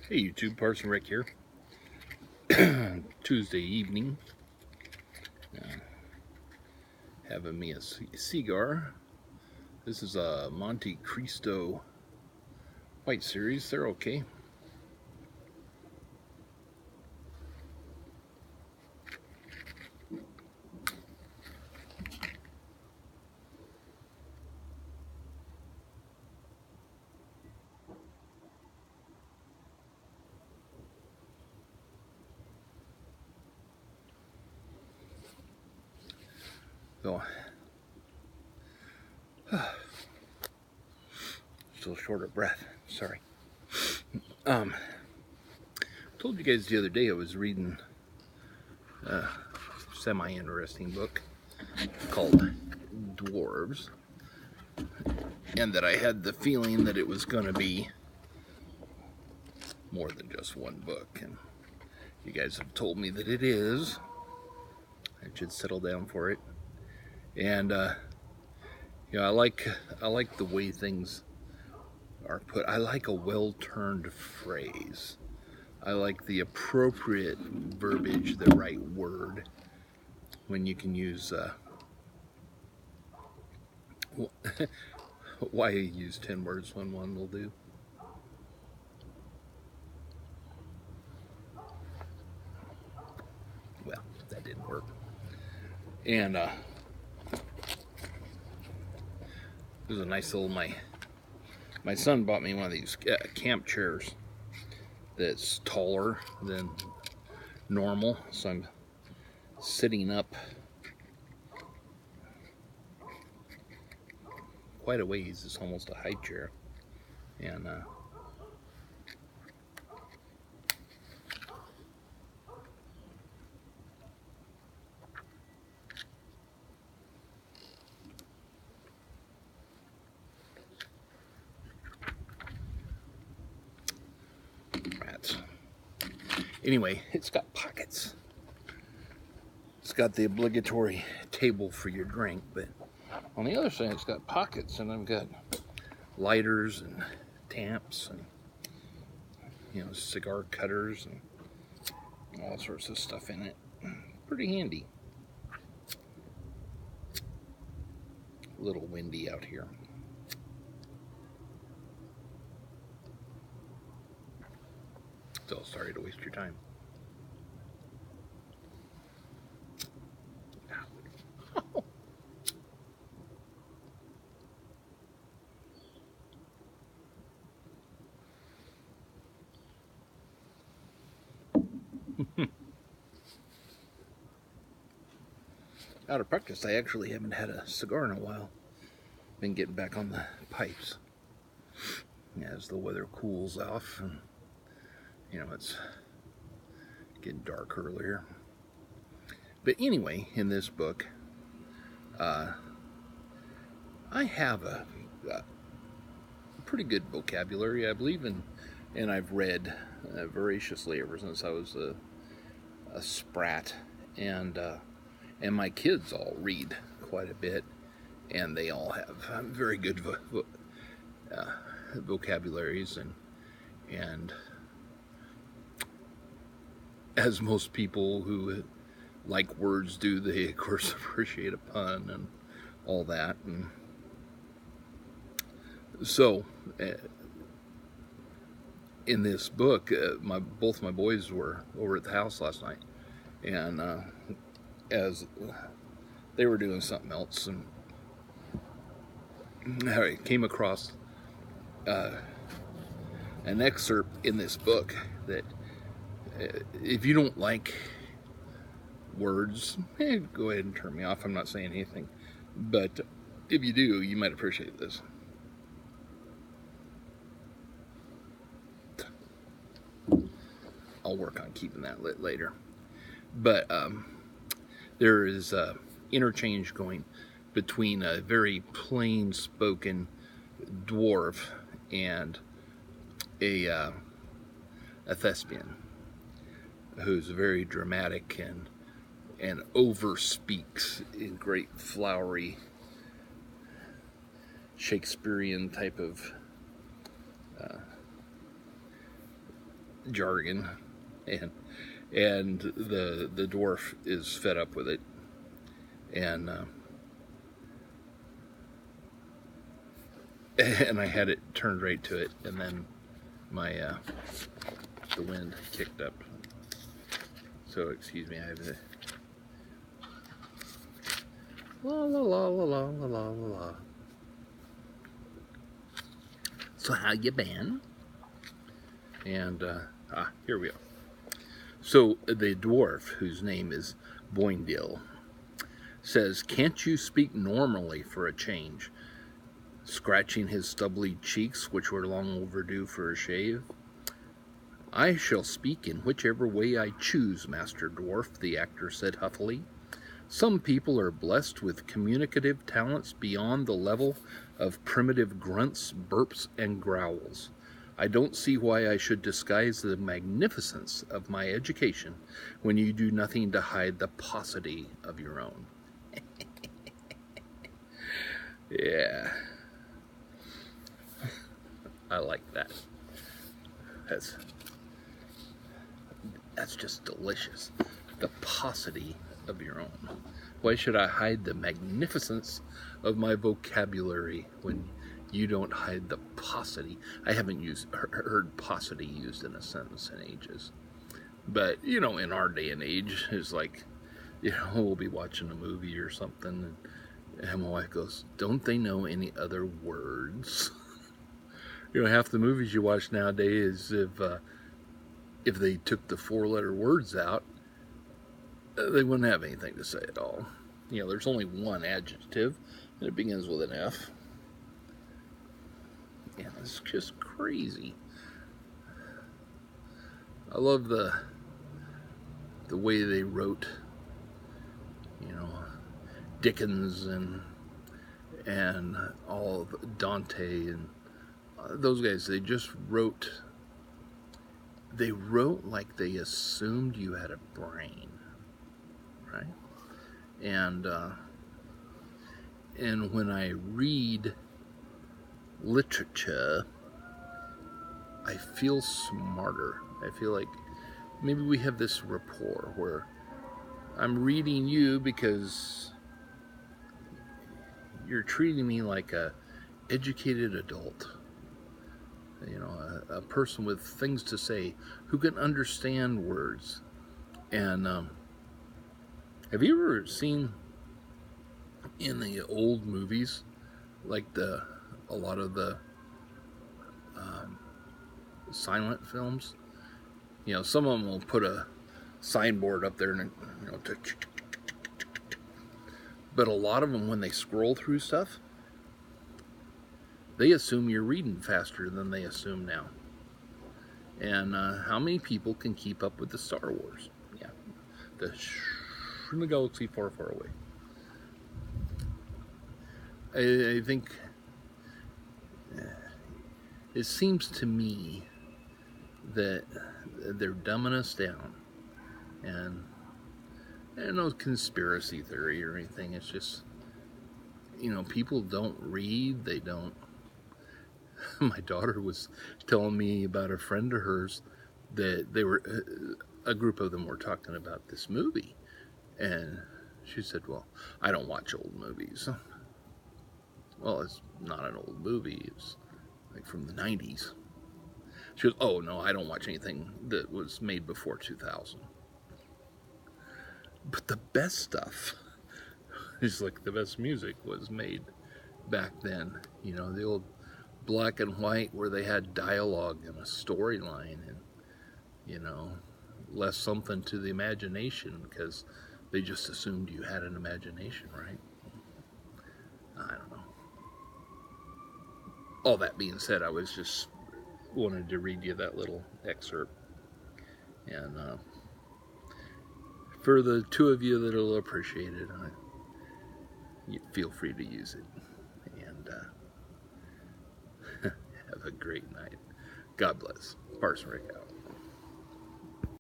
Hey YouTube, Parson Rick here. Tuesday evening, having me a cigar. This is a Monte Cristo White Series. They're okay. So, still short of breath. Sorry. Told you guys the other day I was reading a semi-interesting book called Dwarves, and that I had the feeling that it was going to be more than just one book, and you guys have told me that it is. I should settle down for it. And I like the way things are put. I like a well-turned phrase. I like the appropriate verbiage, the right word, when you can use why use 10 words when one will do? Well, that didn't work. And there's a nice little, my son bought me one of these camp chairs that's taller than normal, so I'm sitting up quite a ways. It's almost a high chair, and rats. Anyway, it's got pockets. It's got the obligatory table for your drink, but on the other side, it's got pockets, and I've got lighters and tamps and cigar cutters and all sorts of stuff in it. Pretty handy. A little windy out here. So sorry to waste your time. Out of practice, I actually haven't had a cigar in a while. Been getting back on the pipes as the weather cools off, and it's getting dark earlier. But anyway, in this book, I have a pretty good vocabulary, I believe, and I've read voraciously ever since I was a sprat, and my kids all read quite a bit, and they all have very good vocabularies, and as most people who like words do, they of course appreciate a pun and all that. And so in this book, both my boys were over at the house last night, and as they were doing something else, and I came across an excerpt in this book that if you don't like words, go ahead and turn me off. I'm not saying anything, but if you do, you might appreciate this. I'll work on keeping that lit later. But there is interchange going between a very plain-spoken dwarf and a thespian who's very dramatic and overspeaks in great flowery Shakespearean type of jargon, and the dwarf is fed up with it, and I had it turned right to it, and then my the wind kicked up. So excuse me, I have the la la la la la la la la. So how you been? And here we are. So the dwarf, whose name is Boindil, says, "Can't you speak normally for a change?" Scratching his stubbly cheeks, which were long overdue for a shave. "I shall speak in whichever way I choose, Master Dwarf," the actor said huffily. "Some people are blessed with communicative talents beyond the level of primitive grunts, burps, and growls. I don't see why I should disguise the magnificence of my education when you do nothing to hide the paucity of your own." Yeah. I like that. That's just delicious. The paucity of your own. Why should I hide the magnificence of my vocabulary when you don't hide the paucity? I haven't heard paucity used in a sentence in ages. But, you know, in our day and age, it's like, you know, we'll be watching a movie or something, and my wife goes, "Don't they know any other words?" You know, half the movies you watch nowadays, if they took the 4-letter words out, they wouldn't have anything to say at all. You know, there's only one adjective, and it begins with an F. Yeah, it's just crazy. I love the way they wrote, you know, Dickens and all of Dante and those guys. They just wrote. They wrote like they assumed you had a brain, right? And when I read literature, I feel smarter. I feel like maybe we have this rapport where I'm reading you because you're treating me like a educated adult, you know, a person with things to say who can understand words. And have you ever seen in the old movies, like a lot of the silent films, you know, some of them will put a signboard up there and, you know, but a lot of them, when they scroll through stuff, they assume you're reading faster than they assume now. And how many people can keep up with the Star Wars? Yeah, in the galaxy far, far away. I think it seems to me that they're dumbing us down, and no conspiracy theory or anything. It's just, you know, people don't read. They don't. My daughter was telling me about a friend of hers that they were, a group of them were talking about this movie, and she said, "Well, I don't watch old movies." Well, it's not an old movie. It's like from the 90s. She goes, "Oh, no, I don't watch anything that was made before 2000. But the best stuff is like the best music was made back then. You know, the old black and white where they had dialogue and a storyline and, you know, left something to the imagination because they just assumed you had an imagination, right? I don't know. All that being said, I was just wanted to read you that little excerpt. And for the two of you that'll appreciate it, you feel free to use it. And have a great night. God bless. Parson Rick out.